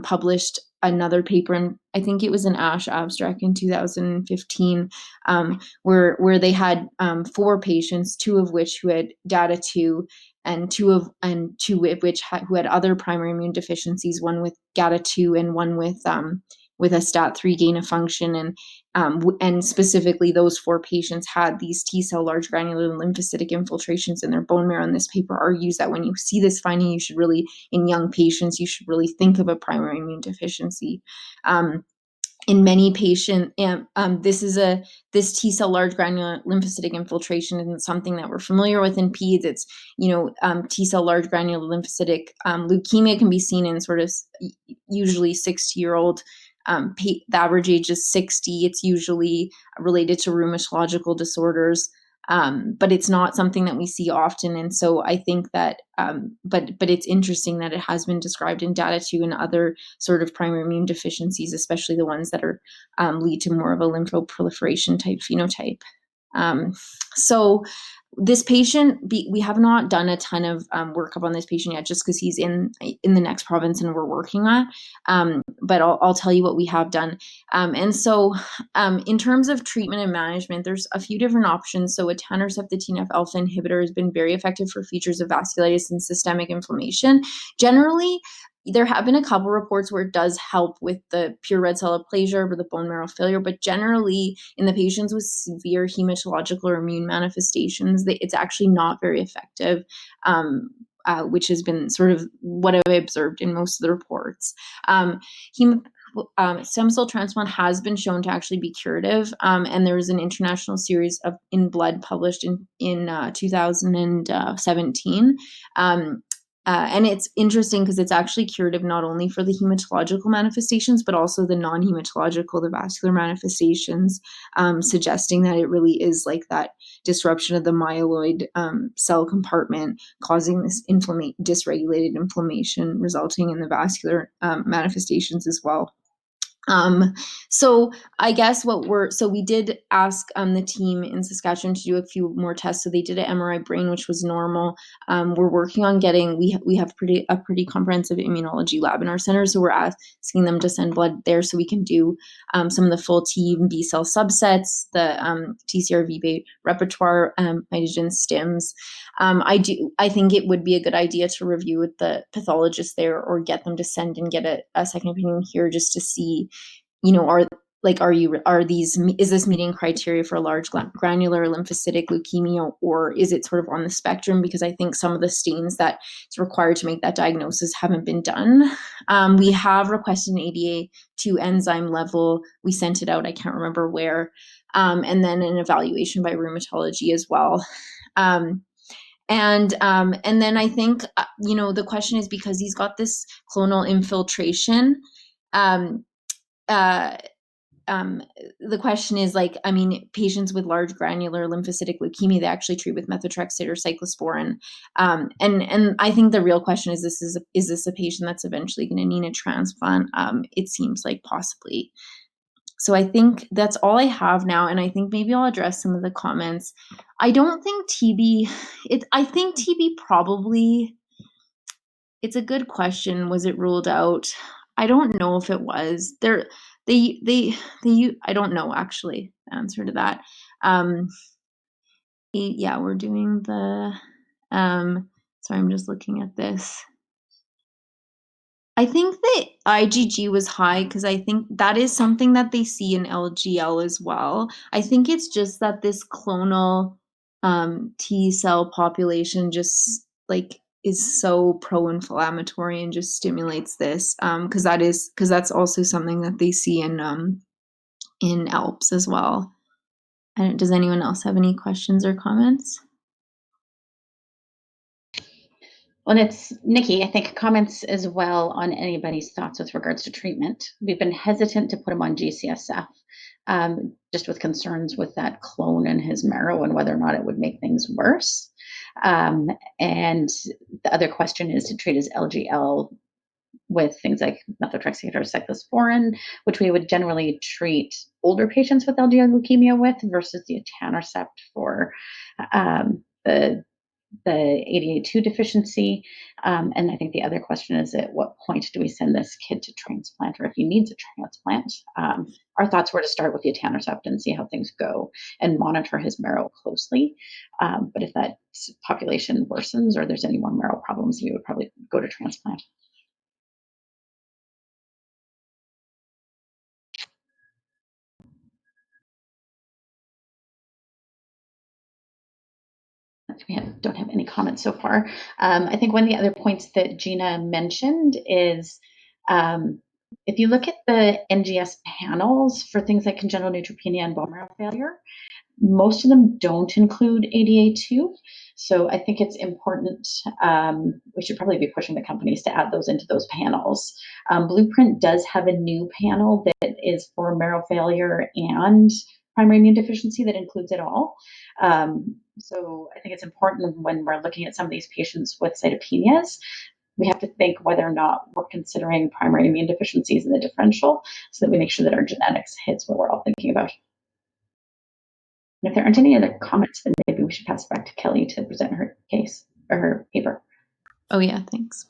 published another paper, and I think it was an ASH abstract in 2015, where they had 4 patients, 2 of which who had DATA2, and 2 of which who had other primary immune deficiencies, one with GATA2 and one with a STAT3 gain of function, and specifically those 4 patients had these T cell large granular lymphocytic infiltrations in their bone marrow. And this paper argues that when you see this finding, you should really, in young patients, you should really think of a primary immune deficiency. In many patients, this T cell large granular lymphocytic infiltration isn't something that we're familiar with in peds. It's T cell large granular lymphocytic leukemia can be seen in sort of usually 60-year-old. The average age is 60. It's usually related to rheumatological disorders, but it's not something that we see often. And so I think that, but it's interesting that it has been described in DATA2 and other sort of primary immune deficiencies, especially the ones that are lead to more of a lymphoproliferation type phenotype. So this patient, we have not done a ton of workup on this patient yet, just because he's in the next province and we're working on. But I'll tell you what we have done. And so in terms of treatment and management, there's a few different options. So etanercept, the TNF alpha inhibitor, has been very effective for features of vasculitis and systemic inflammation. Generally, there have been a couple reports where it does help with the pure red cell aplasia or the bone marrow failure, but generally in the patients with severe hematological or immune manifestations, it's actually not very effective, which has been sort of what I've observed in most of the reports. Stem cell transplant has been shown to actually be curative, and there was an international series in Blood published in 2017. And it's interesting because it's actually curative not only for the hematological manifestations, but also the non-hematological, the vascular manifestations, suggesting that it really is like that disruption of the myeloid cell compartment causing this dysregulated inflammation, resulting in the vascular manifestations as well. So I guess we did ask the team in Saskatchewan to do a few more tests. So they did an MRI brain, which was normal. We're working on we have a pretty comprehensive immunology lab in our center. So we're asking them to send blood there so we can do some of the full T and B cell subsets, the TCR-V repertoire, mitogen stims. I think it would be a good idea to review with the pathologist there or get them to send and get a second opinion here just to see, is this meeting criteria for large granular lymphocytic leukemia, or is it sort of on the spectrum? Because I think some of the stains that is required to make that diagnosis haven't been done. We have requested an ADA2 enzyme level. We sent it out, I can't remember where, and then an evaluation by rheumatology as well. And then I think, the question is, because he's got this clonal infiltration, the question is patients with large granular lymphocytic leukemia, they actually treat with methotrexate or cyclosporin. And I think the real question is this a patient that's eventually going to need a transplant? It seems like possibly. So I think that's all I have now. And I think maybe I'll address some of the comments. I don't think TB, I think TB probably, it's a good question. Was it ruled out? I don't know if it was. I don't know actually the answer to that. We're doing the, sorry, I'm just looking at this. I think the IgG was high because I think that is something that they see in LGL as well. I think it's just that this clonal T cell population just is so pro-inflammatory and just stimulates this because that's also something that they see in ALPS as well. And does anyone else have any questions or comments? Well, it's Nikki, I think, comments as well on anybody's thoughts with regards to treatment. We've been hesitant to put him on GCSF, just with concerns with that clone in his marrow and whether or not it would make things worse. And the other question is to treat his LGL with things like methotrexate or cyclosporin, which we would generally treat older patients with LGL leukemia with, versus the etanercept for the ADA2 deficiency. And I think the other question is, at what point do we send this kid to transplant, or if he needs a transplant? Our thoughts were to start with the etanercept and see how things go and monitor his marrow closely. But if that population worsens or there's any more marrow problems, we would probably go to transplant. We don't have any comments so far. I think one of the other points that Gina mentioned is if you look at the NGS panels for things like congenital neutropenia and bone marrow failure, most of them don't include ADA2. So I think it's important, we should probably be pushing the companies to add those into those panels. Blueprint does have a new panel that is for marrow failure and primary immune deficiency that includes it all. So I think it's important when we're looking at some of these patients with cytopenias, we have to think whether or not we're considering primary immune deficiencies in the differential so that we make sure that our genetics hits what we're all thinking about. And if there aren't any other comments, then maybe we should pass it back to Kelly to present her case or her paper. Oh yeah, thanks.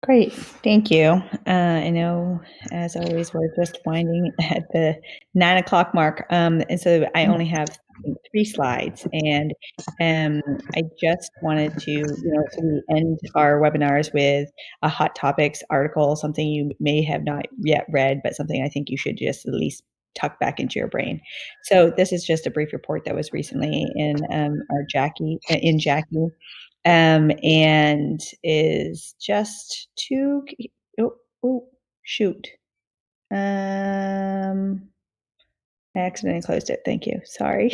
Great, thank you. I know, as always, we're just winding at the 9 o'clock mark, and so I only have, I think, 3 slides, and I just wanted to, so we end our webinars with a hot topics article, something you may have not yet read, but something I think you should just at least tuck back into your brain. So this is just a brief report that was recently in our Jackie, and is just two. Oh, shoot. I accidentally closed it. Thank you. Sorry.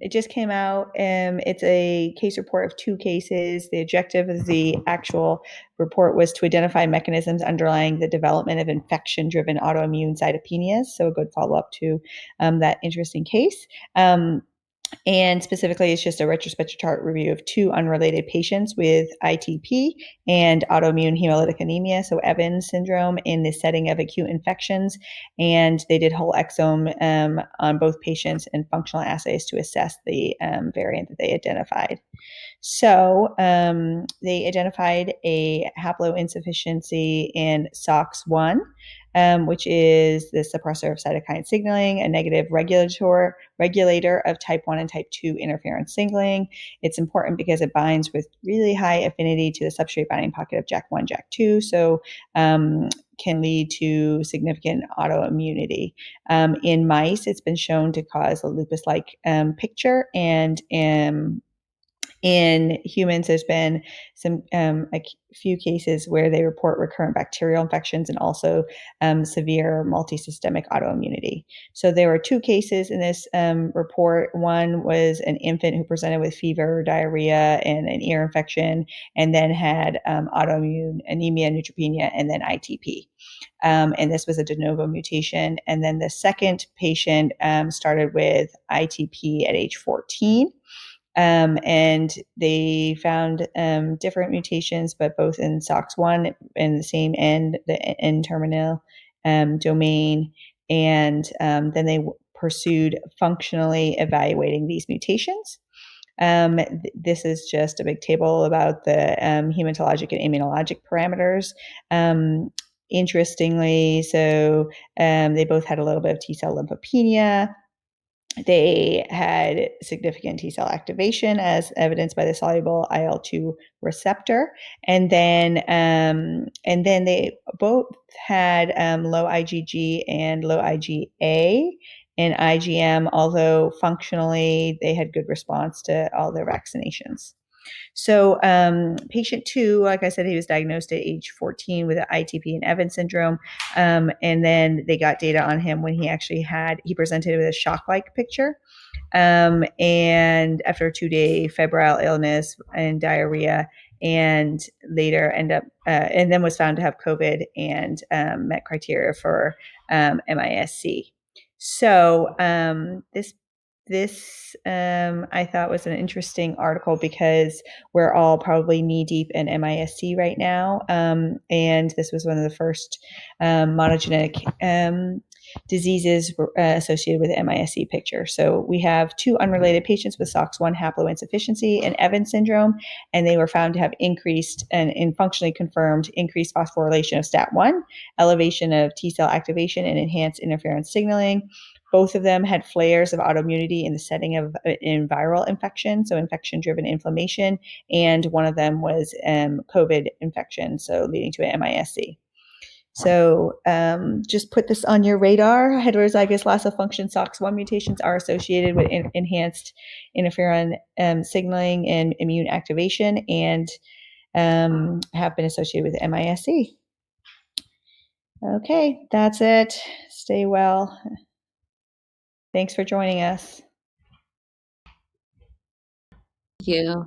It just came out. It's a case report of 2 cases. The objective of the actual report was to identify mechanisms underlying the development of infection-driven autoimmune cytopenias. So a good follow-up to that interesting case. And specifically, it's just a retrospective chart review of 2 unrelated patients with ITP and autoimmune hemolytic anemia, so Evans syndrome, in the setting of acute infections. And they did whole exome on both patients and functional assays to assess the variant that they identified. So they identified a haploinsufficiency in SOX1, which is the suppressor of cytokine signaling, a negative regulator of type 1 and type 2 interferon signaling. It's important because it binds with really high affinity to the substrate binding pocket of JAK1, JAK2, so can lead to significant autoimmunity. In mice, it's been shown to cause a lupus-like picture, and in humans, there's been some a few cases where they report recurrent bacterial infections and also severe multisystemic autoimmunity. So there were 2 cases in this report. One was an infant who presented with fever, diarrhea, and an ear infection, and then had autoimmune anemia, neutropenia, and then ITP. And this was a de novo mutation. And then the second patient started with ITP at age 14. And they found different mutations, but both in SOX1 in the same end, the N-terminal domain. And then they pursued functionally evaluating these mutations. This is just a big table about the hematologic and immunologic parameters. Interestingly, so they both had a little bit of T-cell lymphopenia. They had significant T-cell activation as evidenced by the soluble IL-2 receptor. And then they both had low IgG and low IgA and IgM, although functionally they had good response to all their vaccinations. So patient 2, like I said, he was diagnosed at age 14 with ITP and Evans syndrome. And then they got data on him when he presented with a shock-like picture. And after a 2-day febrile illness and diarrhea, and later and then was found to have COVID and met criteria for MIS-C. So this I thought was an interesting article because we're all probably knee deep in MIS-C right now. And this was one of the first monogenic diseases associated with the MIS-C picture. So we have 2 unrelated patients with SOX1 haploinsufficiency and Evans syndrome, and they were found to have increased and functionally confirmed increased phosphorylation of STAT1, elevation of T-cell activation, and enhanced interferon signaling. Both of them had flares of autoimmunity in the setting of in viral infection, so infection-driven inflammation, and one of them was COVID infection, so leading to an MIS-C. So just put this on your radar. Heterozygous loss of function SOX1 mutations are associated with enhanced interferon signaling and immune activation, and have been associated with MIS-C. Okay, that's it. Stay well. Thanks for joining us. Thank you.